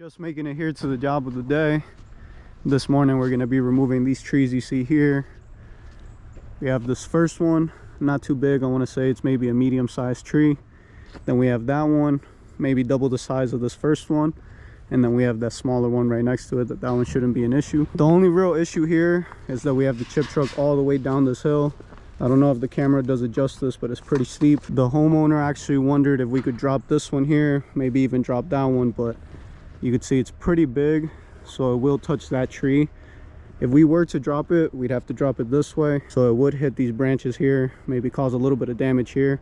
Just making it here to the job of the day. This morning we're going to be removing these trees you see here. We have this first one, not too big. I want to say it's maybe a medium-sized tree. Then we have that one, maybe double the size of this first one. And then we have that smaller one right next to it. That one shouldn't be an issue. The only real issue here is that we have the chip truck all the way down this hill. I don't know if the camera does it justice, but it's pretty steep. The homeowner actually wondered if we could drop this one here, maybe even drop that one, but you could see it's pretty big, so it will touch that tree. If we were to drop it, we'd have to drop it this way, so it would hit these branches here, maybe cause a little bit of damage here.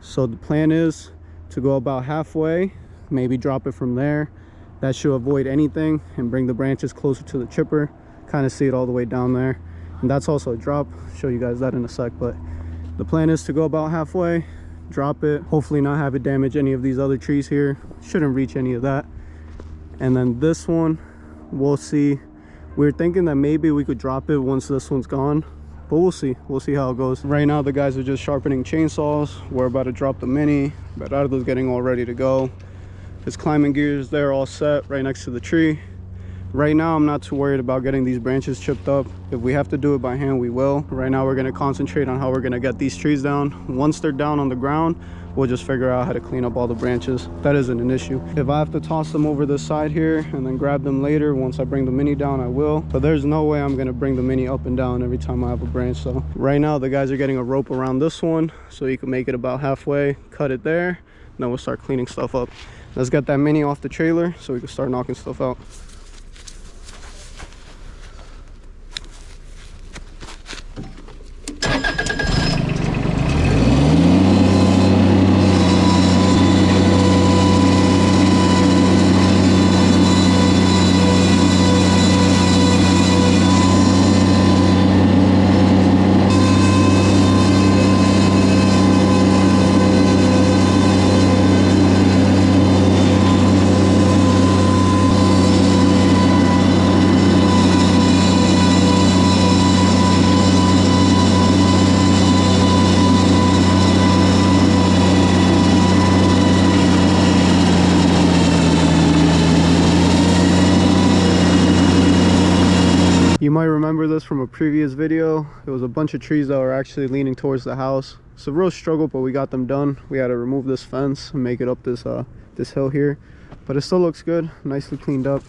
So the plan is to go about halfway, maybe drop it from there. That should avoid anything and bring the branches closer to the chipper. Kind of see it all the way down there, and that's also a drop. I'll show you guys that in a sec, but the plan is to go about halfway, drop it, hopefully not have it damage any of these other trees here. Shouldn't reach any of that. And then this one, we'll see. We're thinking that maybe we could drop it once this one's gone, but we'll see how it goes. Right now the guys are just sharpening chainsaws. We're about to drop the mini. Bernardo's getting all ready to go. His climbing gear is there all set right next to the tree. Right now I'm not too worried about getting these branches chipped up. If we have to do it by hand, we will. Right now we're going to concentrate on how we're going to get these trees down. Once they're down on the ground, we'll just figure out how to clean up all the branches. That isn't an issue. If I have to toss them over this side here and then grab them later once I bring the mini down, I will. But there's no way I'm going to bring the mini up and down every time I have a branch. So right now the guys are getting a rope around this one so you can make it about halfway, cut it there, then we'll start cleaning stuff up. Let's get that mini off the trailer so we can start knocking stuff out. You might remember this from a previous video. It was a bunch of trees that were actually leaning towards the house. It's a real struggle, but we got them done. We had to remove this fence and make it up this this hill here, but it still looks good, nicely cleaned up.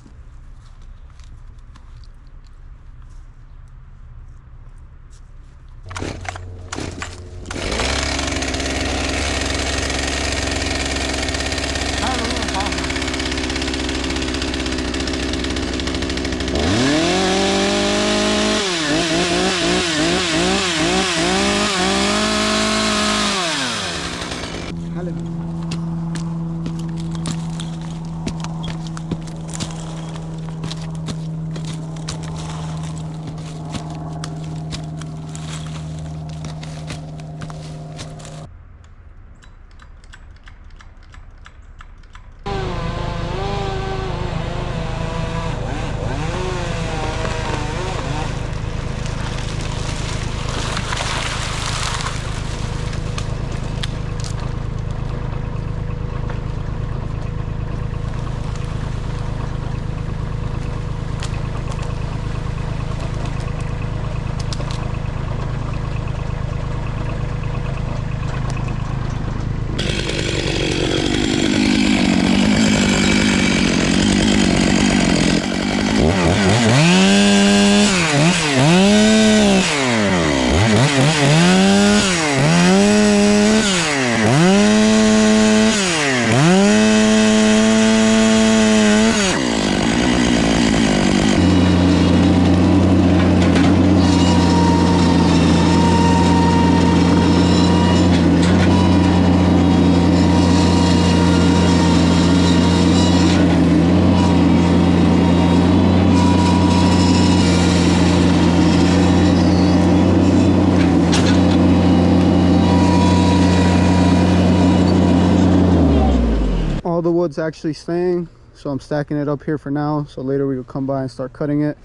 The wood's actually staying, so I'm stacking it up here for now, so later we will come by and start cutting it.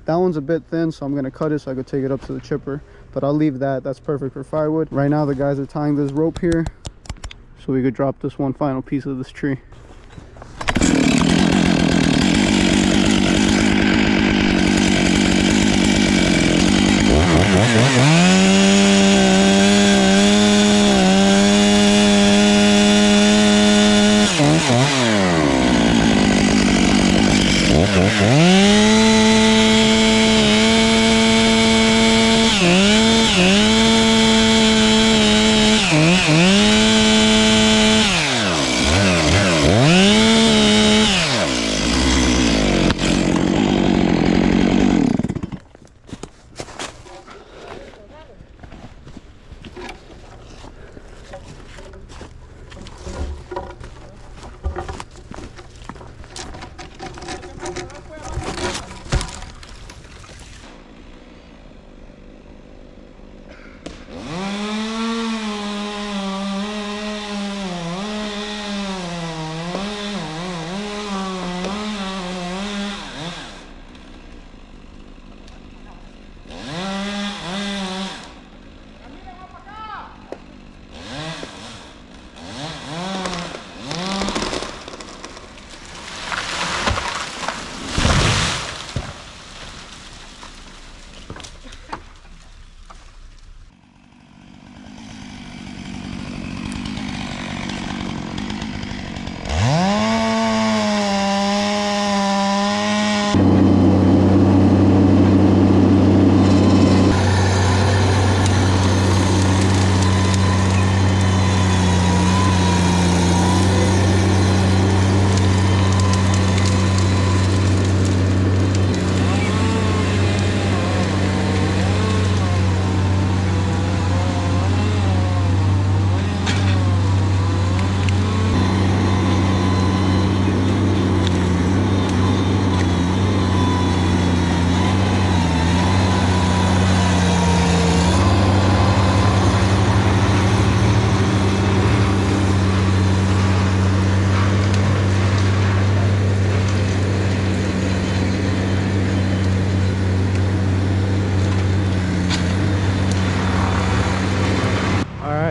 That one's a bit thin, so I'm going to cut it so I could take it up to the chipper, but I'll leave that. That's perfect for firewood. Right now the guys are tying this rope here so we could drop this one final piece of this tree.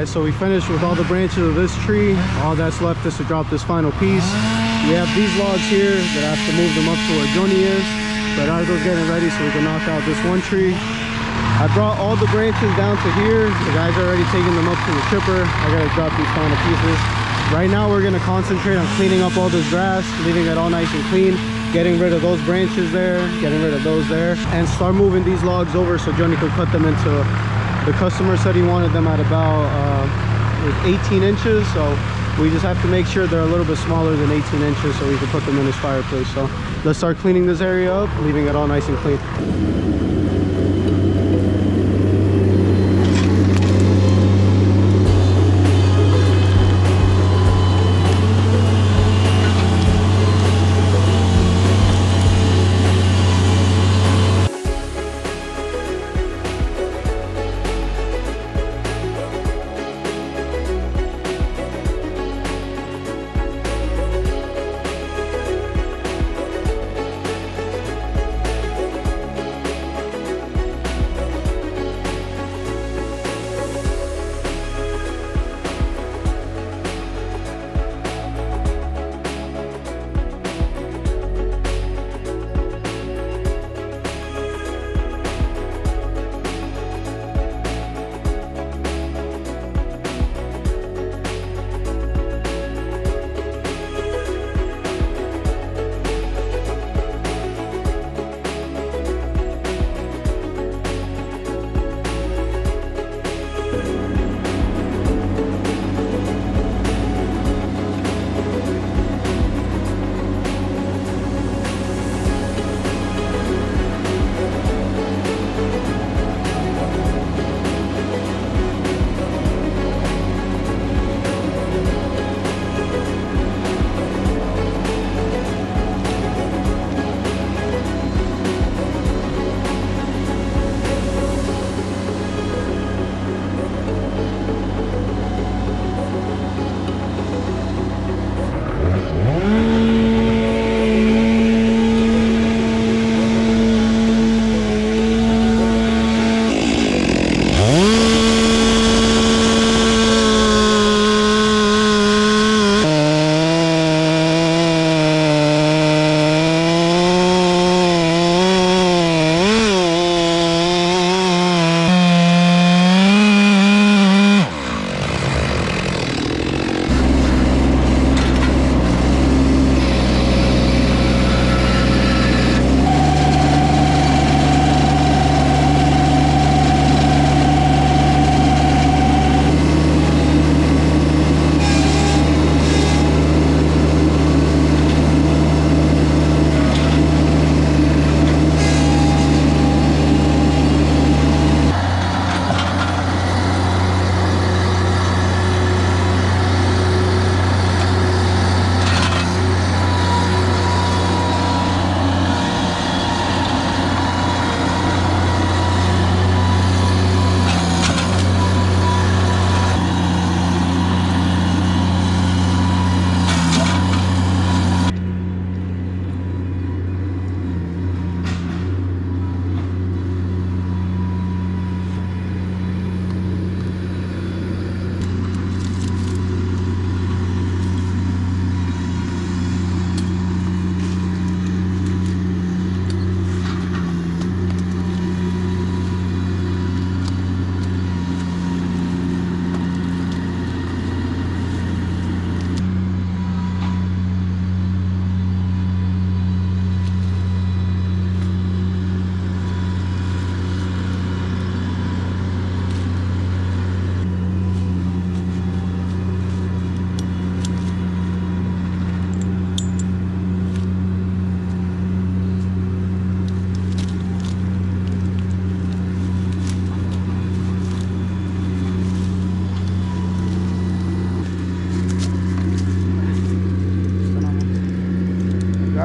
So we finished with all the branches of this tree. All that's left is to drop this final piece. We have these logs here that I have to move them up to where Johnny is. But Argo's getting ready so we can knock out this one tree. I brought all the branches down to here. The guys are already taking them up to the chipper. I gotta drop these final pieces. Right now we're gonna concentrate on cleaning up all this grass, leaving it all nice and clean, getting rid of those branches there, getting rid of those there, and start moving these logs over so Johnny could cut them into, the customer said he wanted them at about 18 inches, so we just have to make sure they're a little bit smaller than 18 inches so we can put them in his fireplace. So let's start cleaning this area up, leaving it all nice and clean.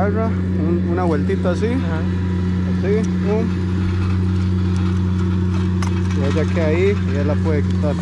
agarra una vueltita así, así, pum, y ella queda ahí y ella la puede quitar.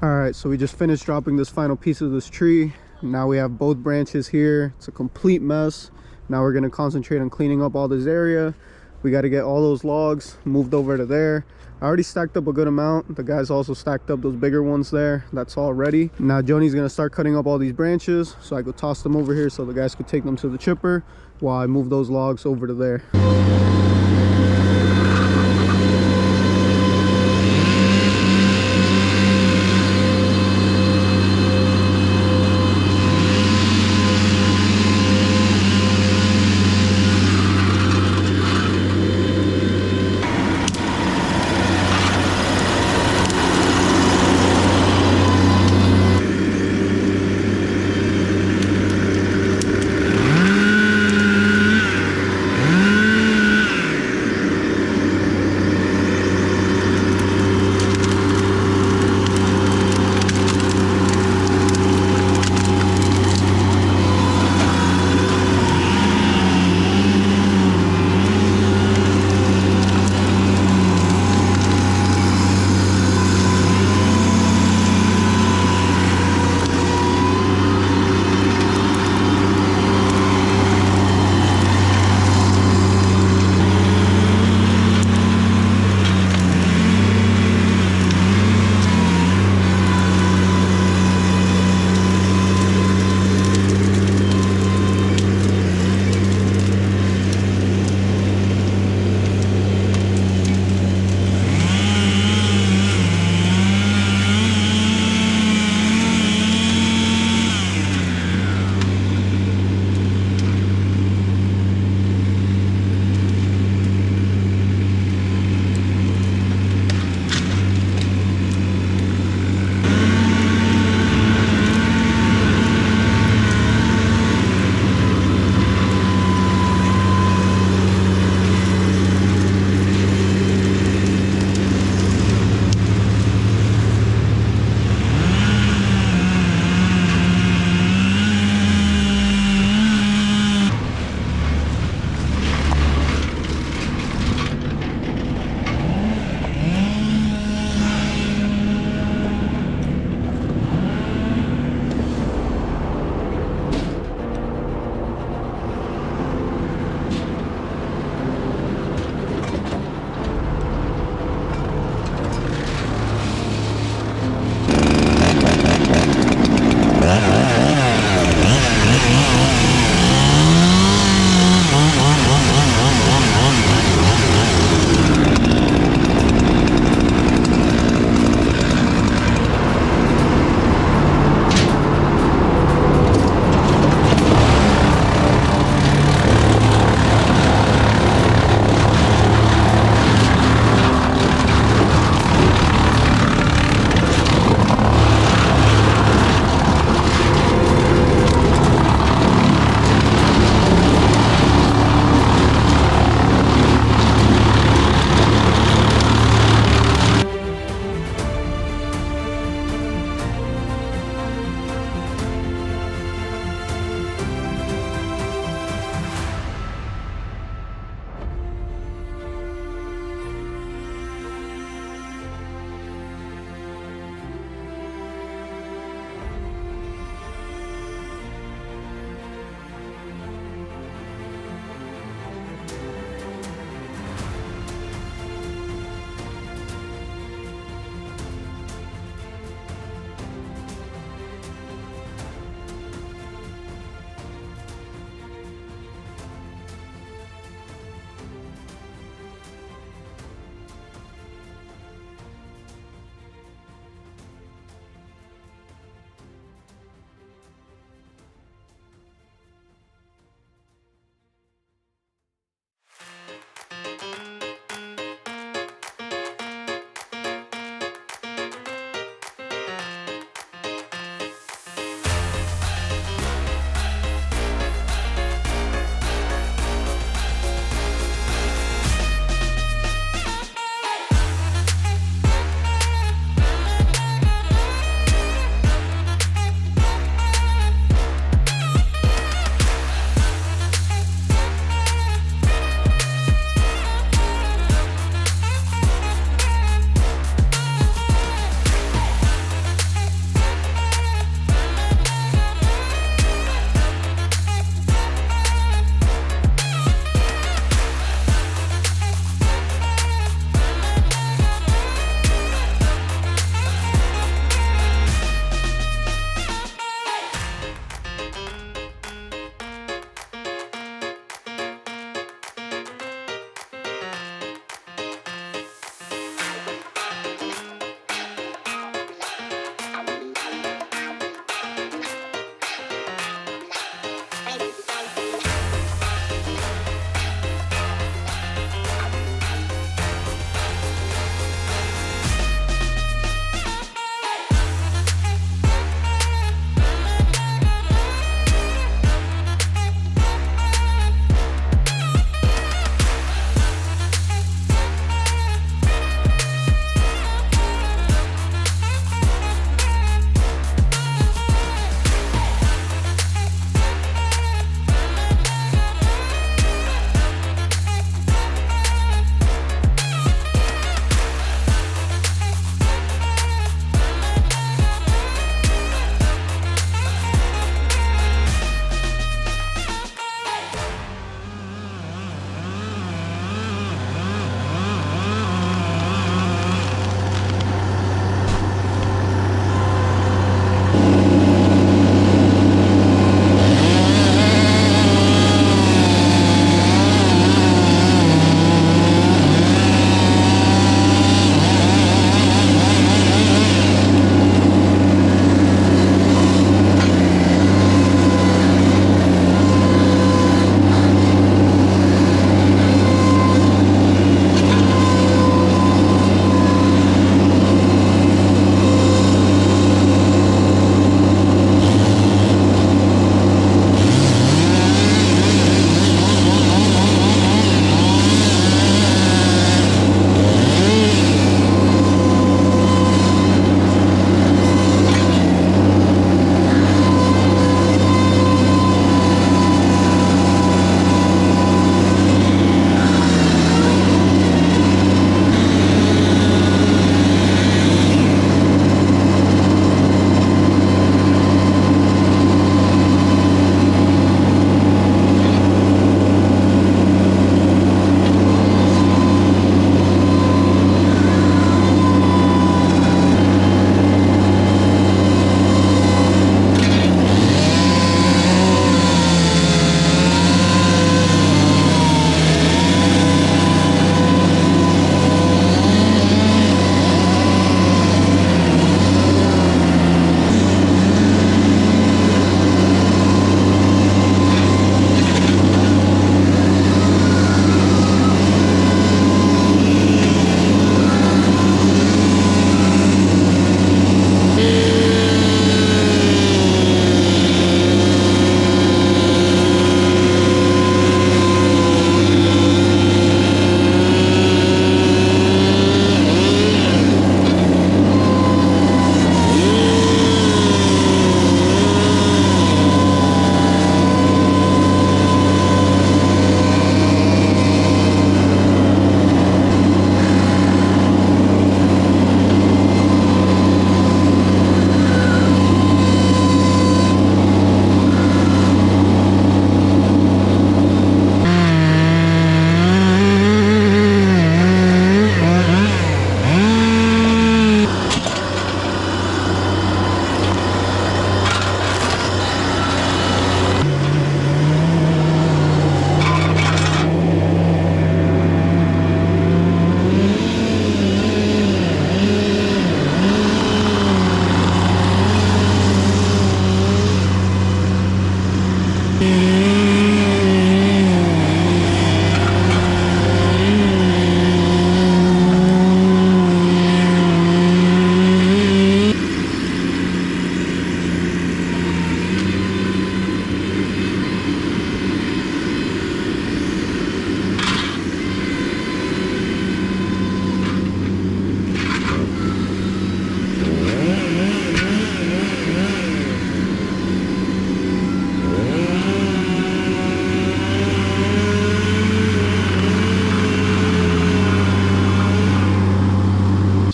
Alright, so we just finished dropping this final piece of this tree. Now we have both branches here. It's a complete mess. Now we're going to concentrate on cleaning up all this area. We got to get all those logs moved over to there. I already stacked up a good amount. The guys also stacked up those bigger ones there. That's all ready. Now Joni's going to start cutting up all these branches so I could toss them over here so the guys could take them to the chipper while I move those logs over to there.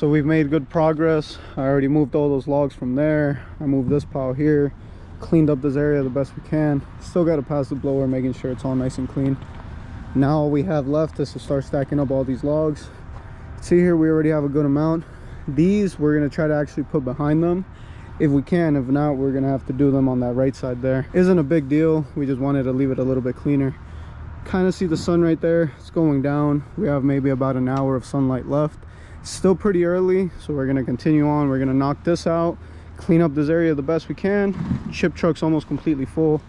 So we've made good progress. I already moved all those logs from there. I moved this pile here, cleaned up this area the best we can. Still got to pass the blower, making sure it's all nice and clean. Now all we have left is to start stacking up all these logs. See here, we already have a good amount. These we're going to try to actually put behind them if we can. If not, we're going to have to do them on that right side there. Isn't a big deal. We just wanted to leave it a little bit cleaner. Kind of see the sun right there. It's going down. We have maybe about an hour of sunlight left. It's still pretty early, so we're going to continue on. We're going to knock this out, clean up this area the best we can. Chip truck's almost completely full.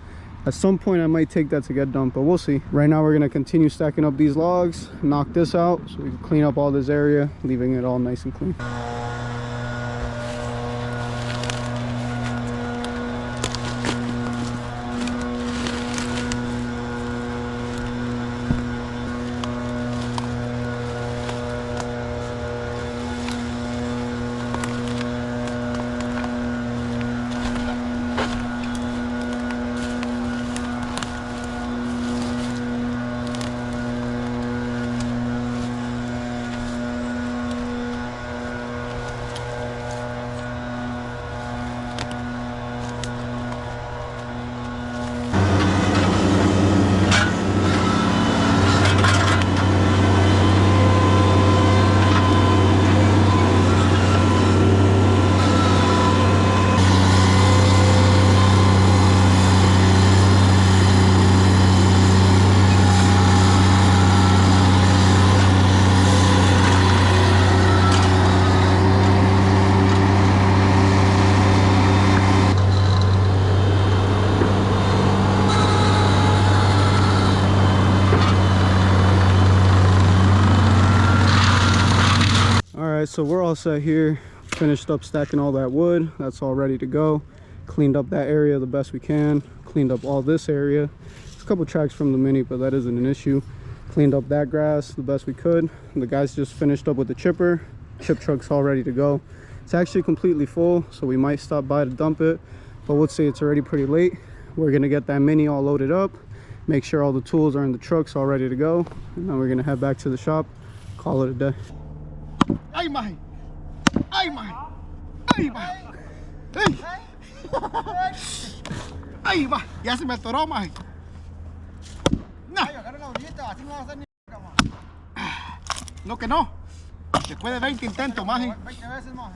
At some point I might take that to get dumped, but we'll see. Right now we're going to continue stacking up these logs, knock this out so we can clean up all this area, leaving it all nice and clean. Alright, so we're all set here. Finished up stacking all that wood. That's all ready to go. Cleaned up that area the best we can. Cleaned up all this area. There's a couple tracks from the Mini, but that isn't an issue. Cleaned up that grass the best we could. The guys just finished up with the chipper. Chip truck's all ready to go. It's actually completely full, so we might stop by to dump it, but we'll say it's already pretty late. We're gonna get that Mini all loaded up, make sure all the tools are in the trucks all ready to go, and then we're gonna head back to the shop, call it a day. ¡Ay, maje! ¡Ay, maje! ¡Ay, maje! ¡Ay! ¡Ay, maje! Ya se me atoró, maje. No. No que no. Después de 20 intentos, maje. 20 veces, maje.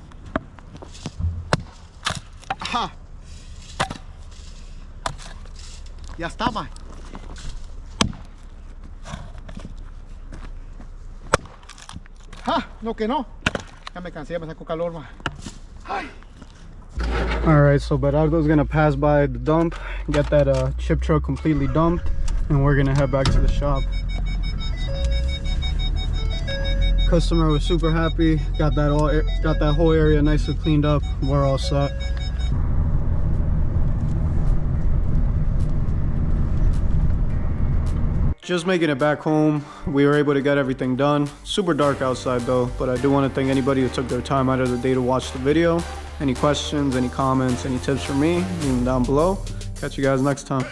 Ajá. Ya está, maje. Ah, no que no. Ya me cansé, ya me sacó calor, ma. Alright, so Berardo's gonna pass by the dump, get that chip truck completely dumped, and we're gonna head back to the shop. Customer was super happy, got that whole area nicely cleaned up. We're all set. Just making it back home. We were able to get everything done. Super dark outside though, but I do want to thank anybody who took their time out of the day to watch the video. Any questions, any comments, any tips from me, leave them down below. Catch you guys next time.